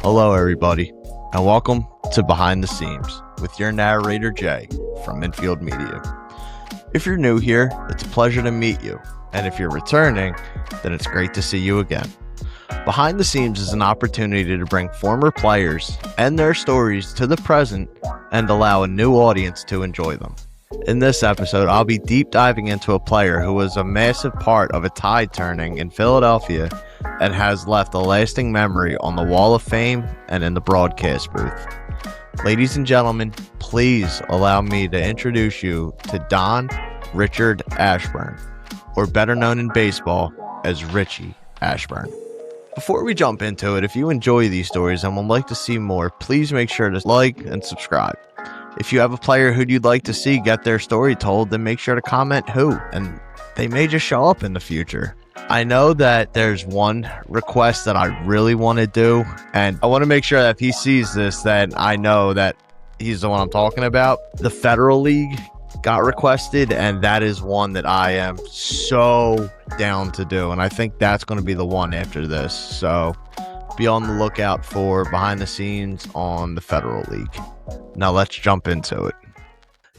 Hello everybody, and welcome to Behind the Seams with your narrator Jay from Infield Media. If you're new here, it's a pleasure to meet you, and if you're returning, then it's great to see you again. Behind the Seams is an opportunity to bring former players and their stories to the present and allow a new audience to enjoy them. In this episode, I'll be deep diving into a player who was a massive part of a tide turning in Philadelphia and has left a lasting memory on the Wall of Fame and in the broadcast booth. Ladies and gentlemen, please allow me to introduce you to Don Richard Ashburn, or better known in baseball as Richie Ashburn. Before we jump into it, if you enjoy these stories and would like to see more, please make sure to like and subscribe. If you have a player who you'd like to see get their story told, then make sure to comment who, and they may just show up in the future. I know that there's one request that I really want to do, and I want to make sure that if he sees this, that I know that he's the one I'm talking about. The Federal League got requested, and that is one that I am so down to do, and I think that's going to be the one after this. So be on the lookout for Behind the Scenes on the Federal League. Now let's jump into it.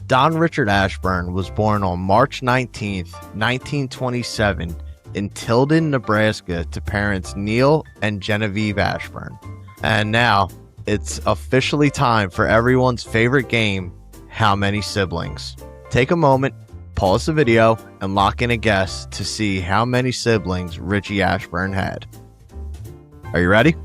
Don Richard Ashburn was born on March 19th, 1927 in Tilden, Nebraska to parents Neil and Genevieve Ashburn. And now it's officially time for everyone's favorite game, How Many Siblings? Take a moment, pause the video, and lock in a guess to see how many siblings Richie Ashburn had. Are you ready?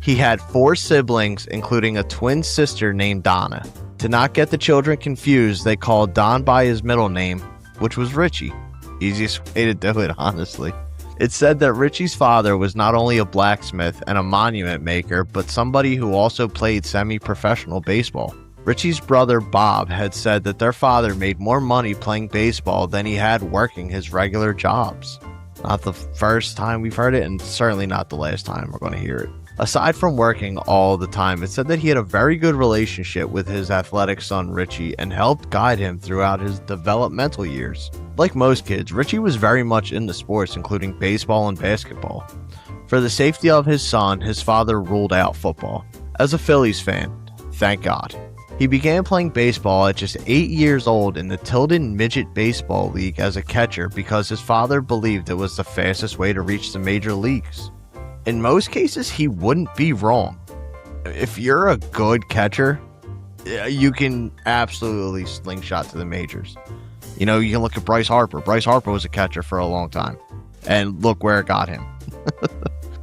He had 4 siblings, including a twin sister named Donna. To not get the children confused, they called Don by his middle name, which was Richie. Easiest way to do it, honestly. It's said that Richie's father was not only a blacksmith and a monument maker, but somebody who also played semi-professional baseball. Richie's brother Bob had said that their father made more money playing baseball than he had working his regular jobs. Not the first time we've heard it, and certainly not the last time we're going to hear it. Aside from working all the time, it said that he had a very good relationship with his athletic son Richie and helped guide him throughout his developmental years. Like most kids, Richie was very much into sports, including baseball and basketball. For the safety of his son, his father ruled out football. As a Phillies fan, thank God. He began playing baseball at just 8 years old in the Tilden Midget Baseball League as a catcher because his father believed it was the fastest way to reach the major leagues. In most cases, he wouldn't be wrong. If you're a good catcher, you can absolutely slingshot to the majors. You know, you can look at Bryce Harper. Bryce Harper was a catcher for a long time, and look where it got him.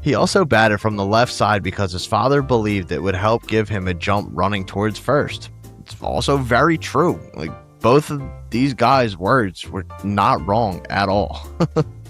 He also batted from the left side because his father believed it would help give him a jump running towards first. It's also very true. Like, both of these guys' words were not wrong at all.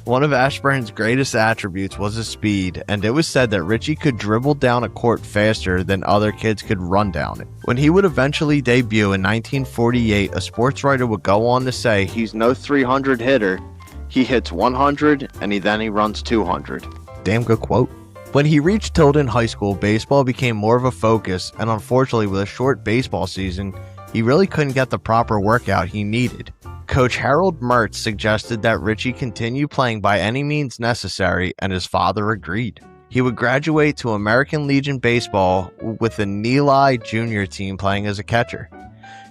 One of Ashburn's greatest attributes was his speed, and it was said that Richie could dribble down a court faster than other kids could run down it. When he would eventually debut in 1948, a sports writer would go on to say he's no 300 hitter, he hits 100 and then he runs 200. Damn good quote. When he reached Tilden High School, baseball became more of a focus, and unfortunately with a short baseball season, he really couldn't get the proper workout he needed. Coach Harold Mertz suggested that Richie continue playing by any means necessary, and his father agreed. He would graduate to American Legion Baseball with the Neeli Junior team playing as a catcher.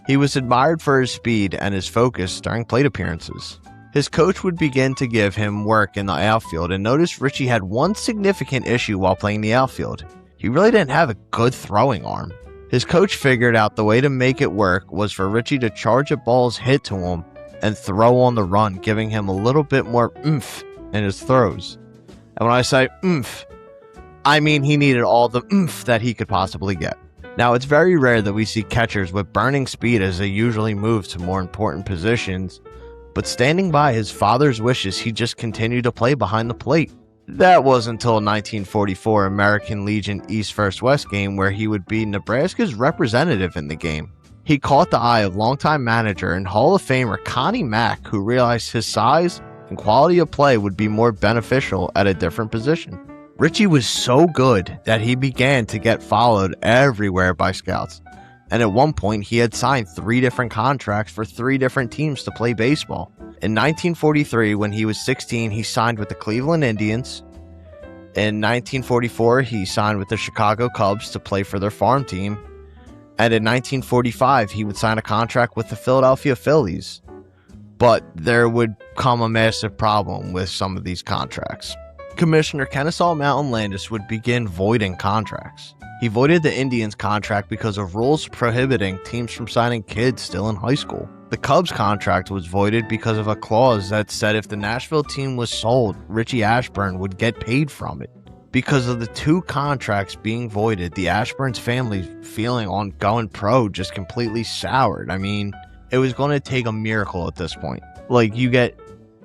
He was admired for his speed and his focus during plate appearances. His coach would begin to give him work in the outfield and noticed Richie had one significant issue while playing the outfield. He really didn't have a good throwing arm. His coach figured out the way to make it work was for Richie to charge at balls hit to him and throw on the run, giving him a little bit more oomph in his throws. And when I say oomph, I mean he needed all the oomph that he could possibly get. Now, it's very rare that we see catchers with burning speed as they usually move to more important positions, but standing by his father's wishes, he just continued to play behind the plate. That was until 1944 American Legion East vs. West game, where he would be Nebraska's representative in the game. He caught the eye of longtime manager and Hall of Famer Connie Mack, who realized his size and quality of play would be more beneficial at a different position. Richie was so good that he began to get followed everywhere by scouts, and at one point he had signed 3 different contracts for 3 different teams to play baseball. In 1943, when he was 16, he signed with the Cleveland Indians, In 1944, he signed with the Chicago Cubs to play for their farm team. And in 1945, he would sign a contract with the Philadelphia Phillies. But there would come a massive problem with some of these contracts. Commissioner Kennesaw Mountain Landis would begin voiding contracts. He voided the Indians' contract because of rules prohibiting teams from signing kids still in high school. The Cubs' contract was voided because of a clause that said if the Nashville team was sold, Richie Ashburn would get paid from it. Because of the two contracts being voided, the Ashburn's family feeling on going pro just completely soured. I mean, it was going to take a miracle at this point. Like, you get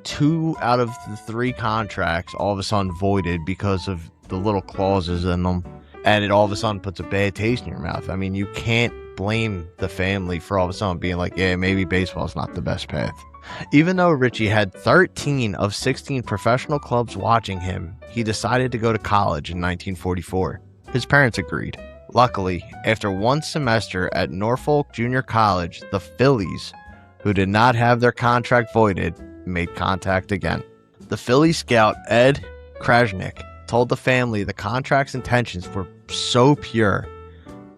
2 out of the 3 contracts all of a sudden voided because of the little clauses in them, and it all of a sudden puts a bad taste in your mouth. I mean, you can't blame the family for all of a sudden being like, yeah, maybe baseball's not the best path. Even though Richie had 13 of 16 professional clubs watching him, he decided to go to college in 1944. His parents agreed. Luckily, after 1 semester at Norfolk Junior College, the Phillies, who did not have their contract voided, made contact again. The Philly scout Ed Krajnik told the family the contract's intentions were so pure,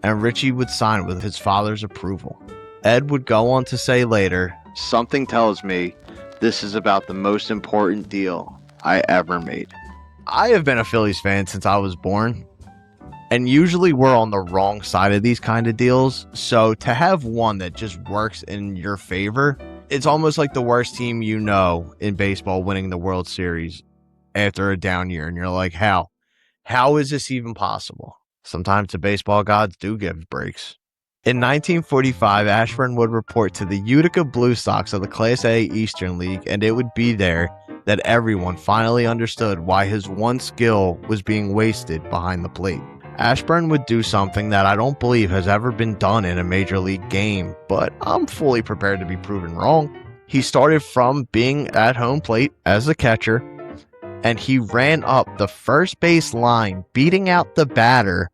and Richie would sign with his father's approval. Ed would go on to say later, "Something tells me this is about the most important deal I ever made." I have been a Phillies fan since I was born, and usually we're on the wrong side of these kind of deals, so to have one that just works in your favor, it's almost like the worst team you know in baseball winning the World Series after a down year, and you're like, how is this even possible? Sometimes the baseball gods do give breaks. In 1945, Ashburn would report to the Utica Blue Sox of the Class A Eastern League, and it would be there that everyone finally understood why his one skill was being wasted behind the plate. Ashburn would do something that I don't believe has ever been done in a major league game, but I'm fully prepared to be proven wrong. He started from being at home plate as a catcher, and he ran up the first base line, beating out the batter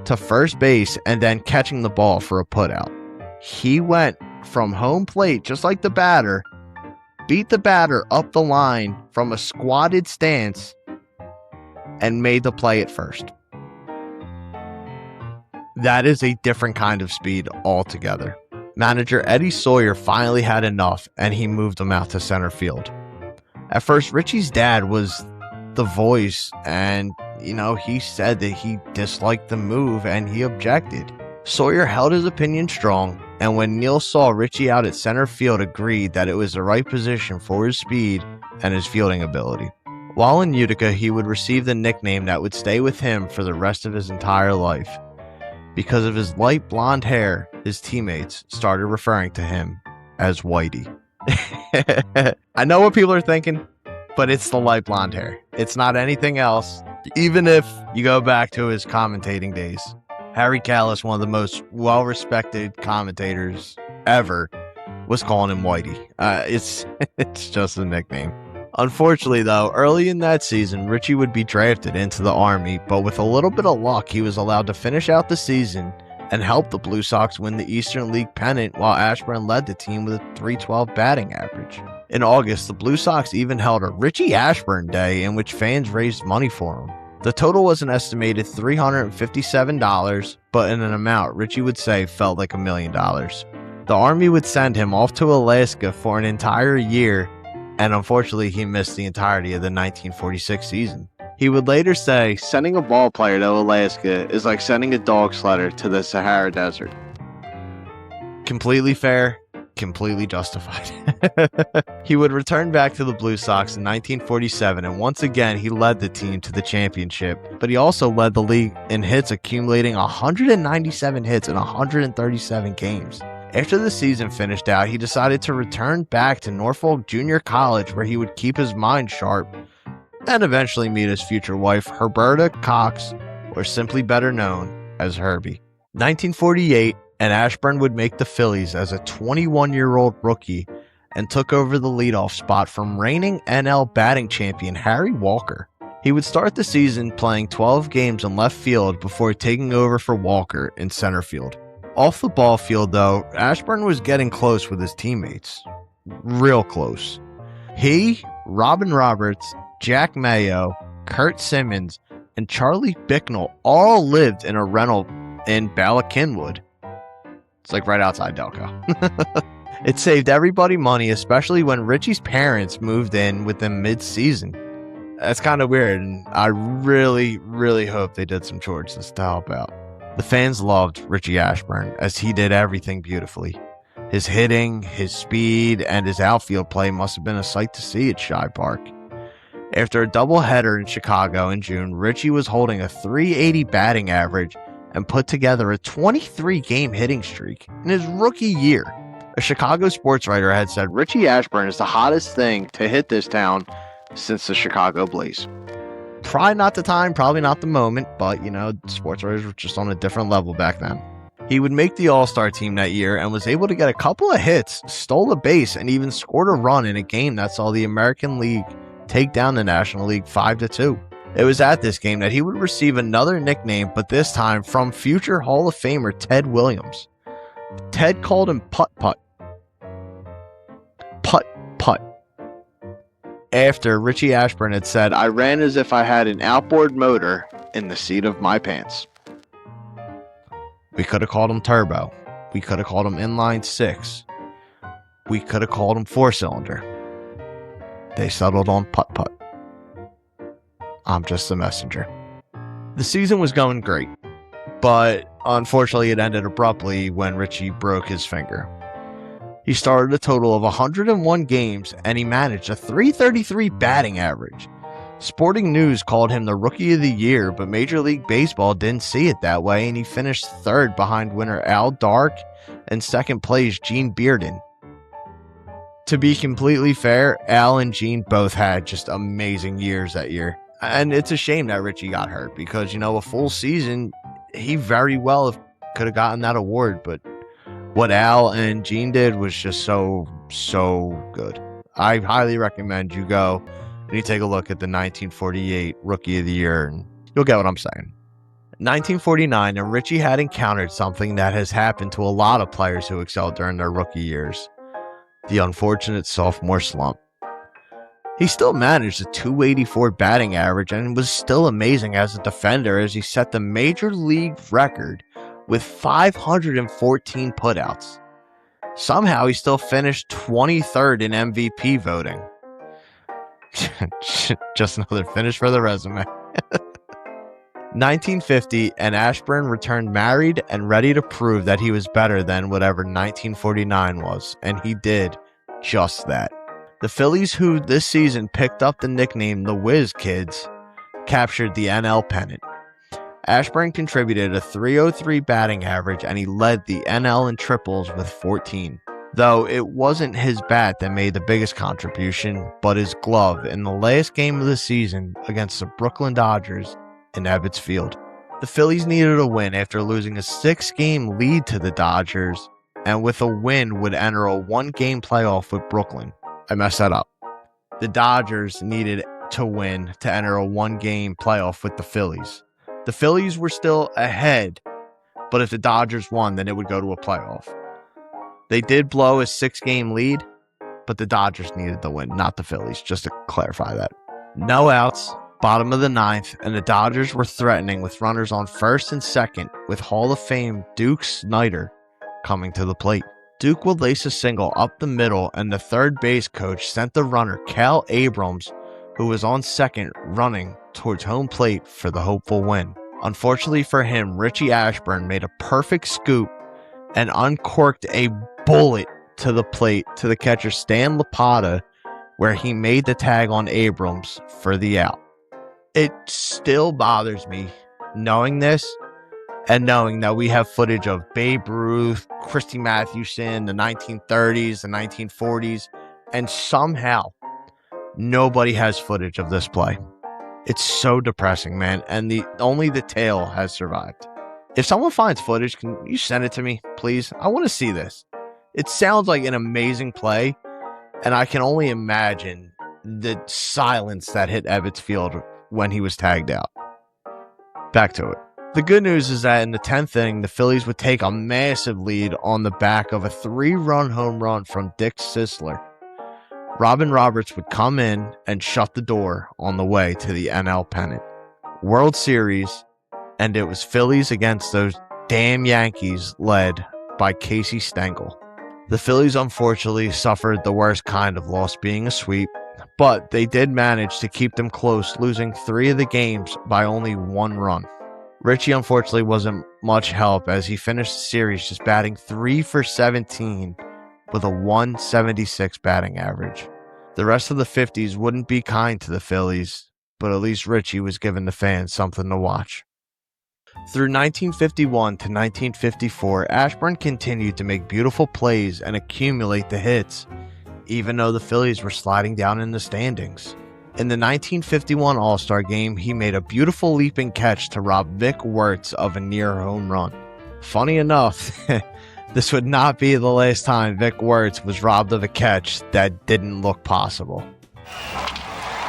to first base and then catching the ball for a putout. He went from home plate, just like the batter, beat the batter up the line from a squatted stance, and made the play at first. That is a different kind of speed altogether. Manager Eddie Sawyer finally had enough, and he moved him out to center field. At first, Richie's dad was the voice, and he said that he disliked the move and he objected. Sawyer held his opinion strong, and when Neil saw Richie out at center field, agreed that it was the right position for his speed and his fielding ability. While in Utica, he would receive the nickname that would stay with him for the rest of his entire life. Because of his light blonde hair, his teammates started referring to him as Whitey. I know what people are thinking, but it's the light blonde hair. It's not anything else. Even if you go back to his commentating days, Harry Callis, one of the most well-respected commentators ever, was calling him Whitey. It's just a nickname. Unfortunately, though, early in that season, Richie would be drafted into the Army, but with a little bit of luck, he was allowed to finish out the season and help the Blue Sox win the Eastern League pennant while Ashburn led the team with a .312 batting average. In August, the Blue Sox even held a Richie Ashburn Day in which fans raised money for him. The total was an estimated $357, but in an amount Richie would say felt like $1 million. The Army would send him off to Alaska for an entire year, and unfortunately he missed the entirety of the 1946 season. He would later say, "Sending a ball player to Alaska is like sending a dog sledder to the Sahara Desert." Completely fair, completely justified. He would return back to the Blue Sox in 1947, and once again he led the team to the championship, but he also led the league in hits, accumulating 197 hits in 137 games. After the season finished out, he decided to return back to Norfolk Junior College, where he would keep his mind sharp and eventually meet his future wife, Herberta Cox, or simply better known as Herbie. 1948, and Ashburn would make the Phillies as a 21-year-old rookie and took over the leadoff spot from reigning NL batting champion Harry Walker. He would start the season playing 12 games in left field before taking over for Walker in center field. Off the ball field, though, Ashburn was getting close with his teammates. Real close. He, Robin Roberts, Jack Mayo, Kurt Simmons, and Charlie Bicknell all lived in a rental in Bala Cynwyd. It's like right outside Delco. It saved everybody money, especially when Richie's parents moved in with them mid-season. That's kind of weird, and I really, really hope they did some chores to help out. The fans loved Richie Ashburn, as he did everything beautifully. His hitting, his speed, and his outfield play must have been a sight to see at Shibe Park. After a doubleheader in Chicago in June, Richie was holding a .380 batting average and put together a 23-game hitting streak in his rookie year. A Chicago sports writer had said Richie Ashburn is the hottest thing to hit this town since the Chicago Blaze. Probably not the time, probably not the moment, but, sports writers were just on a different level back then. He would make the All-Star team that year and was able to get a couple of hits, stole a base, and even scored a run in a game that saw the American League take down the National League 5-2. It was at this game that he would receive another nickname, but this time from future Hall of Famer Ted Williams. Ted called him Putt-Putt. Putt-Putt. After Richie Ashburn had said, "I ran as if I had an outboard motor in the seat of my pants." We could have called him Turbo. We could have called him Inline 6. We could have called him 4-cylinder. They settled on Putt-Putt. I'm just the messenger. The season was going great, but unfortunately it ended abruptly when Richie broke his finger. He started a total of 101 games, and he managed a .333 batting average. Sporting News called him the Rookie of the Year, but Major League Baseball didn't see it that way, and he finished third behind winner Al Dark and second place Gene Bearden. To be completely fair, Al and Gene both had just amazing years that year. And it's a shame that Richie got hurt because, a full season, he very well could have gotten that award, but what Al and Gene did was just so good. I highly recommend you go and you take a look at the 1948 Rookie of the Year, and you'll get what I'm saying. 1949, and Richie had encountered something that has happened to a lot of players who excelled during their rookie years: the unfortunate sophomore slump. He still managed a .284 batting average and was still amazing as a defender, as he set the major league record with 514 putouts. Somehow he still finished 23rd in MVP voting. Just another finish for the resume. 1950, and Ashburn returned married and ready to prove that he was better than whatever 1949 was, and he did just that. The Phillies, who this season picked up the nickname the Whiz Kids, captured the NL pennant. Ashburn contributed a .303 batting average, and he led the NL in triples with 14. Though it wasn't his bat that made the biggest contribution, but his glove in the last game of the season against the Brooklyn Dodgers in Ebbets Field. The Phillies needed a win after losing a 6-game lead to the Dodgers, and with a win would enter a 1-game playoff with Brooklyn. I messed that up. The Dodgers needed to win to enter a 1-game playoff with the Phillies. The Phillies were still ahead, but if the Dodgers won, then it would go to a playoff. They did blow a 6-game lead, but the Dodgers needed the win, not the Phillies, just to clarify that. No outs, bottom of the 9th, and the Dodgers were threatening with runners on first and second, with Hall of Fame Duke Snider coming to the plate. Duke would lace a single up the middle, and the third base coach sent the runner Cal Abrams, who was on second, running towards home plate for the hopeful win. Unfortunately for him, Richie Ashburn made a perfect scoop and uncorked a bullet to the plate to the catcher Stan Lapata, where he made the tag on Abrams for the out. It still bothers me knowing this, and knowing that we have footage of Babe Ruth, Christy Mathewson, the 1930s, the 1940s, and somehow nobody has footage of this play. It's so depressing, man, and only the tail has survived. If someone finds footage, can you send it to me, please? I want to see this. It sounds like an amazing play, and I can only imagine the silence that hit Ebbets Field when he was tagged out. Back to it. The good news is that in the 10th inning, the Phillies would take a massive lead on the back of a 3-run home run from Dick Sisler. Robin Roberts would come in and shut the door on the way to the NL pennant. World Series, and it was Phillies against those damn Yankees led by Casey Stengel. The Phillies unfortunately suffered the worst kind of loss, being a sweep, but they did manage to keep them close, losing 3 of the games by only 1 run. Richie unfortunately wasn't much help as he finished the series just batting 3 for 17 with a 176 batting average. The rest of the 50s wouldn't be kind to the Phillies, but at least Richie was giving the fans something to watch. Through 1951 to 1954, Ashburn continued to make beautiful plays and accumulate the hits, even though the Phillies were sliding down in the standings. In the 1951 All-Star Game, he made a beautiful leaping catch to rob Vic Wertz of a near home run. Funny enough, this would not be the last time Vic Wertz was robbed of a catch that didn't look possible.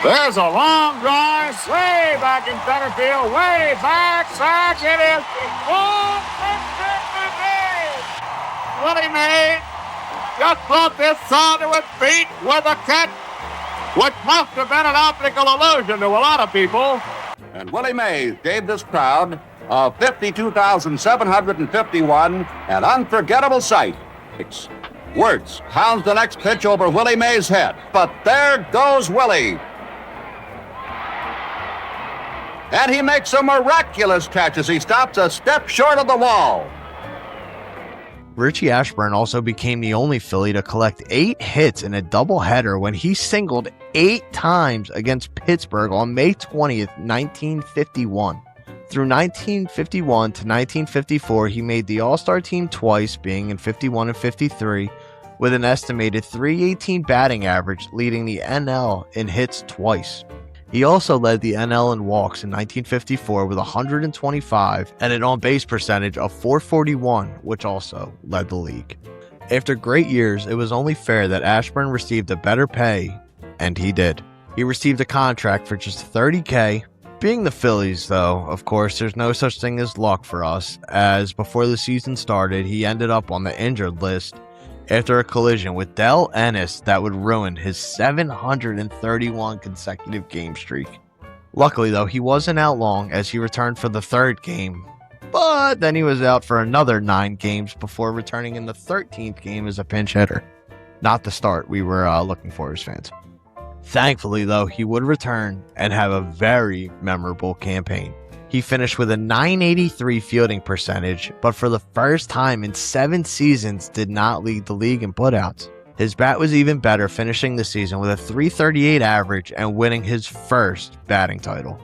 There's a long drive, way back in center field, way back, sack, it is. Oh, Willie Mays just thought this Sounder was beat with a catch, which must have been an optical illusion to a lot of people. And Willie Mays gave this crowd of 52,751 an unforgettable sight. Wertz pounds the next pitch over Willie Mays' head, but there goes Willie. And he makes a miraculous catch as he stops a step short of the wall. Richie Ashburn also became the only Philly to collect 8 hits in a doubleheader when he singled 8 times against Pittsburgh on May 20th, 1951. Through 1951 to 1954, he made the All-Star team twice, being in 51 and 53, with an estimated .318 batting average, leading the NL in hits twice. He also led the NL in walks in 1954 with 125 and an on-base percentage of .441, which also led the league. After great years, it was only fair that Ashburn received a better pay, and he did. He received a contract for just $30K. Being the Phillies, though, of course, there's no such thing as luck for us, as before the season started, he ended up on the injured list after a collision with Del Ennis that would ruin his 731 consecutive game streak. Luckily, though, he wasn't out long as he returned for the 3rd game, but then he was out for another 9 games before returning in the 13th game as a pinch hitter. Not the start we were looking for as fans. Thankfully, though, he would return and have a very memorable campaign. He finished with a .983 fielding percentage, but for the first time in 7 seasons did not lead the league in putouts. His bat was even better, finishing the season with a .338 average and winning his first batting title.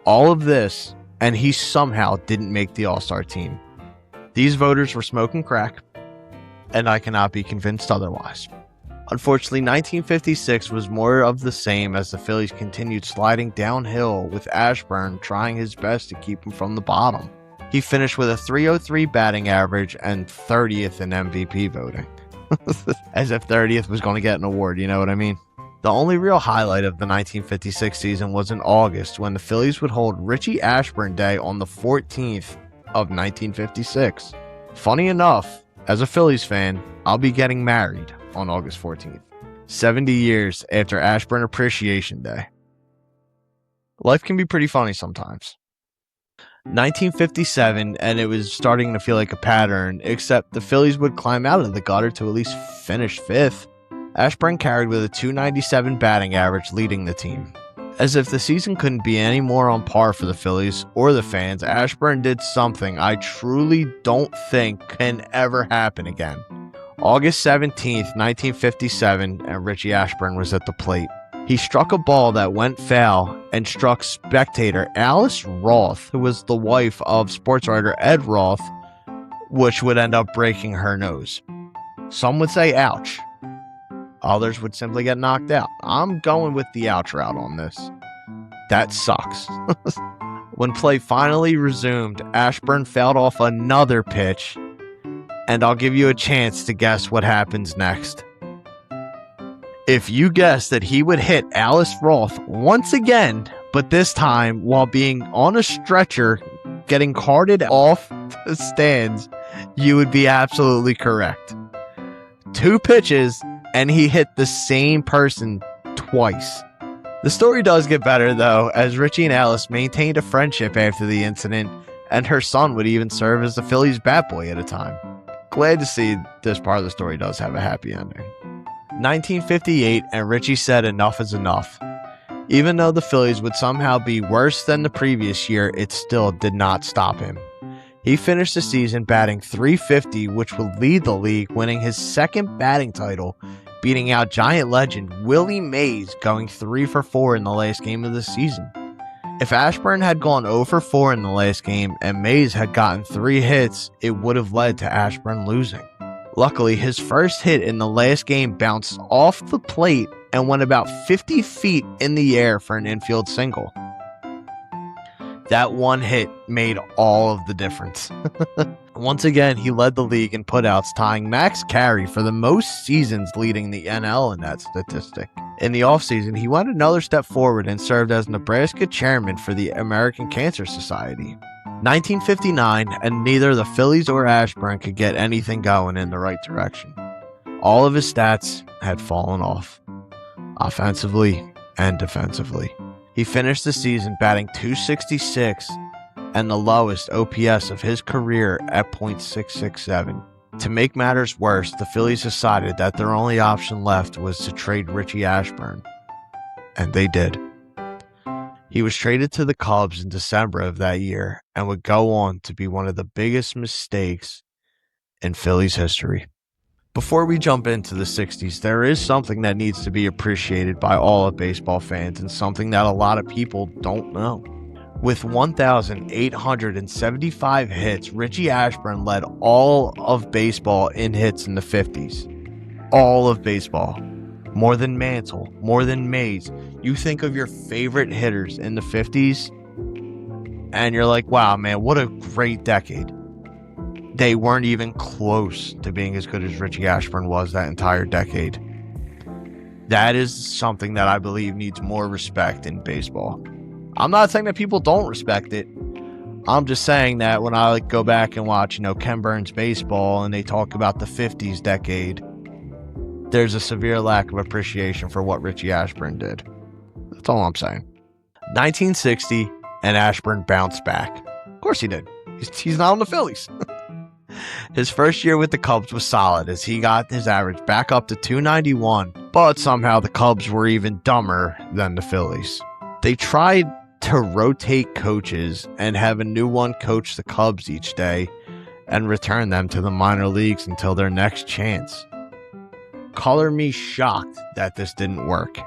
All of this, and he somehow didn't make the All-Star team. These voters were smoking crack, and I cannot be convinced otherwise. Unfortunately, 1956 was more of the same as the Phillies continued sliding downhill, with Ashburn trying his best to keep him from the bottom. He finished with a .303 batting average and 30th in MVP voting. As if 30th was going to get an award, you know what I mean? The only real highlight of the 1956 season was in August, when the Phillies would hold Richie Ashburn Day on the 14th of 1956. Funny enough, as a Phillies fan, I'll be getting married on August 14th, 70 years after Ashburn Appreciation Day. Life can be pretty funny sometimes. 1957, and it was starting to feel like a pattern, except the Phillies would climb out of the gutter to at least finish 5th. Ashburn carried with a .297 batting average, leading the team. As if the season couldn't be any more on par for the Phillies or the fans, Ashburn did something I truly don't think can ever happen again. August 17th, 1957, and Richie Ashburn was at the plate. He struck a ball that went foul and struck spectator Alice Roth, who was the wife of sports writer Ed Roth, which would end up breaking her nose. Some would say ouch. Others would simply get knocked out. I'm going with the ouch route on this. That sucks. When play finally resumed, Ashburn fouled off another pitch, and I'll give you a chance to guess what happens next. If you guess that he would hit Alice Roth once again, but this time while being on a stretcher, getting carted off the stands, you would be absolutely correct. 2 pitches, and he hit the same person twice. The story does get better, though, as Richie and Alice maintained a friendship after the incident, and her son would even serve as the Phillies bat boy at a time. Glad to see this part of the story does have a happy ending. 1958, and Richie said enough is enough. Even though the Phillies would somehow be worse than the previous year, it still did not stop him. He finished the season batting .350, which would lead the league, winning his second batting title, beating out Giant legend Willie Mays, going 3 for 4 in the last game of the season. If Ashburn had gone 0 for 4 in the last game and Mays had gotten 3 hits, it would have led to Ashburn losing. Luckily, his first hit in the last game bounced off the plate and went about 50 feet in the air for an infield single. That one hit made all of the difference. Once again, he led the league in putouts, tying Max Carey for the most seasons leading the NL in that statistic. In the offseason, he went another step forward and served as Nebraska chairman for the American Cancer Society. 1959, and neither the Phillies or Ashburn could get anything going in the right direction. All of his stats had fallen off, offensively and defensively. He finished the season batting .266 and the lowest OPS of his career at .667. To make matters worse, the Phillies decided that their only option left was to trade Richie Ashburn, and they did. He was traded to the Cubs in December of that year and would go on to be one of the biggest mistakes in Phillies history. Before we jump into the 60s, there is something that needs to be appreciated by all of baseball fans and something that a lot of people don't know. With 1,875 hits, Richie Ashburn led all of baseball in hits in the 50s. All of baseball. More than Mantle, more than Mays. You think of your favorite hitters in the 50s, and you're like, wow, man, what a great decade. They weren't even close to being as good as Richie Ashburn was that entire decade. That is something that I believe needs more respect in baseball. I'm not saying that people don't respect it. I'm just saying that when I go back and watch, Ken Burns baseball and they talk about the 50s decade, there's a severe lack of appreciation for what Richie Ashburn did. That's all I'm saying. 1960, and Ashburn bounced back. Of course he did. He's not on the Phillies. His first year with the Cubs was solid as he got his average back up to .291, but somehow the Cubs were even dumber than the Phillies. They tried to rotate coaches and have a new one coach the Cubs each day and return them to the minor leagues until their next chance. Color me shocked that this didn't work.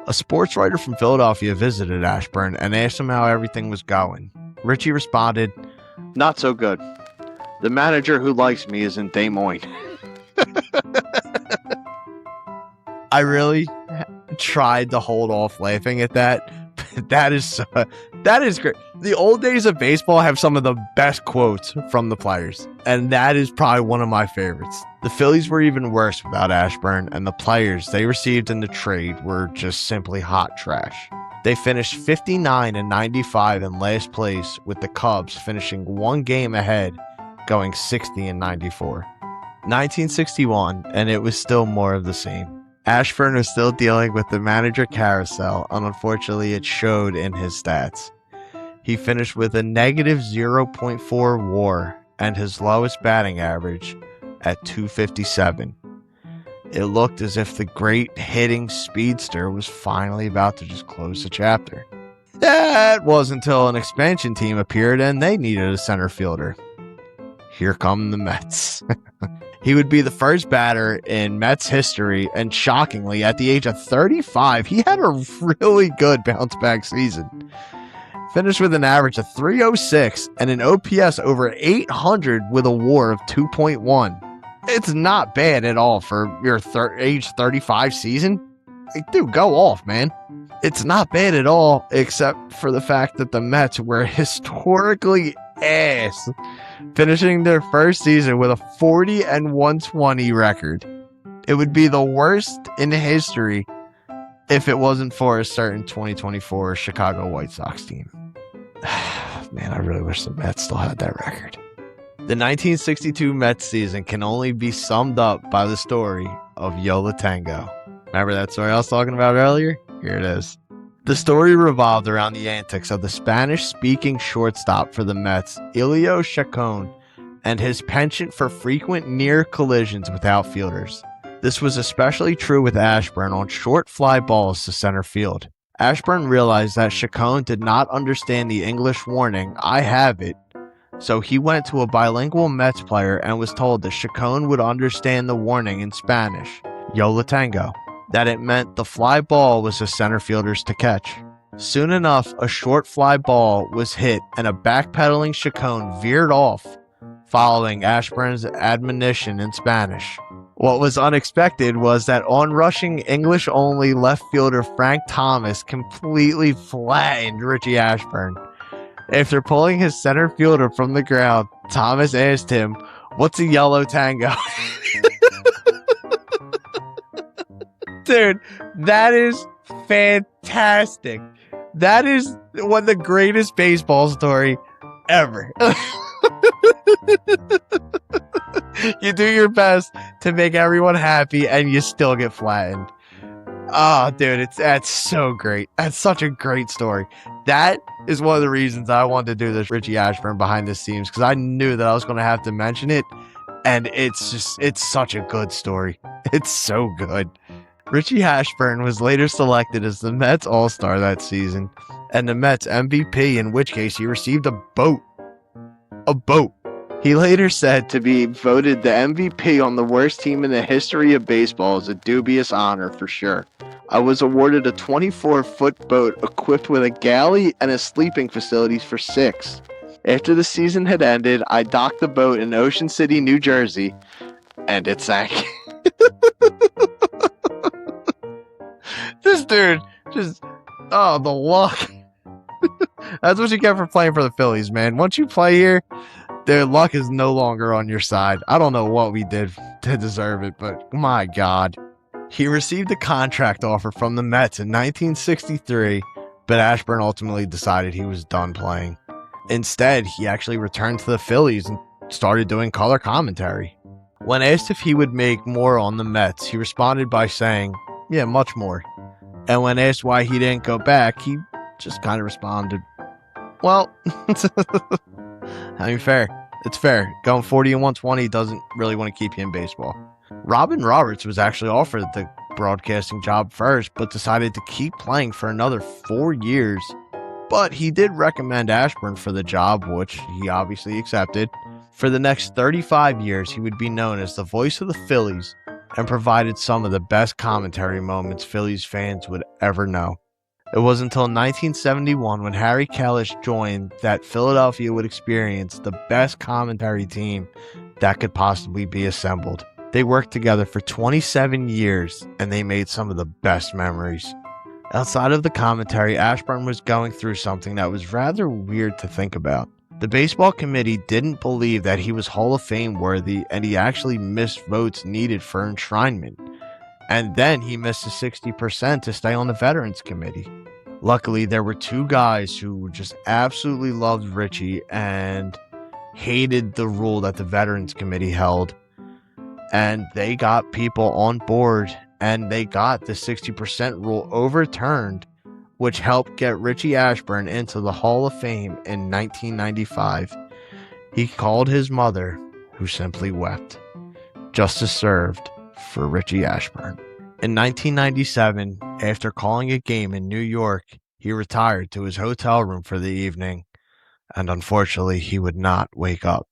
A sports writer from Philadelphia visited Ashburn and asked him how everything was going. Richie responded, "Not so good. The manager who likes me is in Des Moines." I really tried to hold off laughing at that. That is great. The old days of baseball have some of the best quotes from the players, and that is probably one of my favorites. The Phillies were even worse without Ashburn, and the players they received in the trade were just simply hot trash. They finished 59-95 in last place, with the Cubs finishing one game ahead, going 60-94. 1961, and it was still more of the same. Ashburn was still dealing with the manager carousel, and unfortunately it showed in his stats. He finished with a negative .0.4 WAR and his lowest batting average at .257. It looked as if the great hitting speedster was finally about to just close the chapter. That wasn't until an expansion team appeared and they needed a center fielder. Here come the Mets. He would be the first batter in Mets history, and shockingly, at the age of 35, he had a really good bounce-back season. Finished with an average of .306 and an OPS over 800 with a WAR of 2.1. It's not bad at all for your age 35 season. Dude, go off, man. It's not bad at all, except for the fact that the Mets were historically ass, finishing their first season with a 40-120 record. It would be the worst in history if it wasn't for a certain 2024 Chicago White Sox team. Man, I really wish the Mets still had that record. The 1962 Mets season can only be summed up by the story of Yo La Tengo. Remember that story I was talking about earlier? Here it is. The story revolved around the antics of the Spanish-speaking shortstop for the Mets, Elio Chacon, and his penchant for frequent near collisions with outfielders. This was especially true with Ashburn on short fly balls to center field. Ashburn realized that Chacon did not understand the English warning, "I have it," so he went to a bilingual Mets player and was told that Chacon would understand the warning in Spanish, "Yo la tengo," that it meant the fly ball was the center fielder's to catch. Soon enough, a short fly ball was hit and a backpedaling Chacon veered off, following Ashburn's admonition in Spanish. What was unexpected was that on-rushing English-only left fielder Frank Thomas completely flattened Richie Ashburn. After pulling his center fielder from the ground, Thomas asked him, "What's a yellow tango?" Dude, that is fantastic. That is one of the greatest baseball story ever. You do your best to make everyone happy and you still get flattened. Oh, dude, that's so great. That's such a great story. That is one of the reasons I wanted to do this Richie Ashburn behind the scenes, because I knew that I was going to have to mention it, and it's such a good story. It's so good. Richie Ashburn was later selected as the Mets All-Star that season, and the Mets MVP, in which case he received a boat. A boat. He later said to be voted the MVP on the worst team in the history of baseball is a dubious honor for sure. I was awarded a 24-foot boat equipped with a galley and a sleeping facilities for 6. After the season had ended, I docked the boat in Ocean City, New Jersey, and it sank. This dude just, oh, the luck. That's what you get for playing for the Phillies, man. Once you play here, their luck is no longer on your side. I don't know what we did to deserve it, but my God. He received a contract offer from the Mets in 1963, but Ashburn ultimately decided he was done playing. Instead, he actually returned to the Phillies and started doing color commentary. When asked if he would make more on the Mets, he responded by saying, "Yeah, much more." And when asked why he didn't go back, he just kind of responded, "Well," I mean, fair. It's fair. Going 40 and 120 doesn't really want to keep you in baseball. Robin Roberts was actually offered the broadcasting job first, but decided to keep playing for another 4 years. But he did recommend Ashburn for the job, which he obviously accepted. For the next 35 years, he would be known as the voice of the Phillies and provided some of the best commentary moments Phillies fans would ever know. It was until 1971 when Harry Kalish joined that Philadelphia would experience the best commentary team that could possibly be assembled. They worked together for 27 years and they made some of the best memories. Outside of the commentary, Ashburn was going through something that was rather weird to think about. The baseball committee didn't believe that he was Hall of Fame worthy, and he actually missed votes needed for enshrinement. And then he missed the 60% to stay on the Veterans Committee. Luckily, there were 2 guys who just absolutely loved Richie and hated the rule that the Veterans Committee held. And they got people on board, and they got the 60% rule overturned, which helped get Richie Ashburn into the Hall of Fame in 1995. He called his mother, who simply wept. Justice served for Richie Ashburn. In 1997, after calling a game in New York, he retired to his hotel room for the evening, and unfortunately, he would not wake up.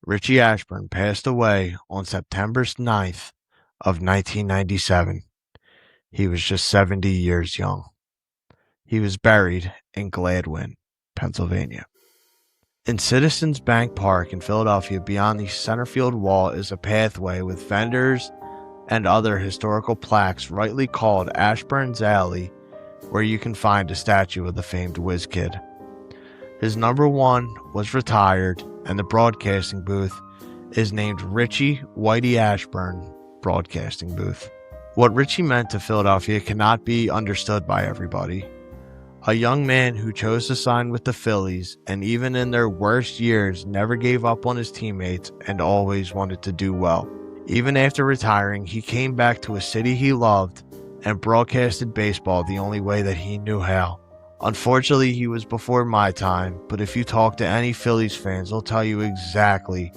Richie Ashburn passed away on September 9th of 1997. He was just 70 years young. He was buried in Gladwin, Pennsylvania. In Citizens Bank Park in Philadelphia, beyond the center field wall is a pathway with vendors and other historical plaques rightly called Ashburn's Alley, where you can find a statue of the famed Whiz Kid. His number 1 was retired, and the broadcasting booth is named Richie Whitey Ashburn Broadcasting Booth. What Richie meant to Philadelphia cannot be understood by everybody. A young man who chose to sign with the Phillies, and even in their worst years never gave up on his teammates and always wanted to do well. Even after retiring, he came back to a city he loved and broadcasted baseball the only way that he knew how. Unfortunately, he was before my time, but if you talk to any Phillies fans, they'll tell you exactly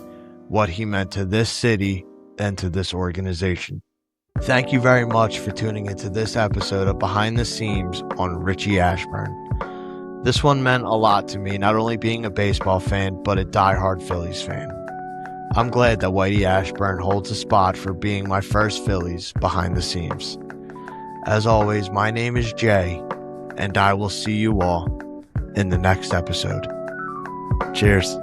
what he meant to this city and to this organization. Thank you very much for tuning into this episode of Behind the Seams on Richie Ashburn. This one meant a lot to me, not only being a baseball fan, but a diehard Phillies fan. I'm glad that Whitey Ashburn holds a spot for being my first Phillies Behind the Seams. As always, my name is Jay, and I will see you all in the next episode. Cheers.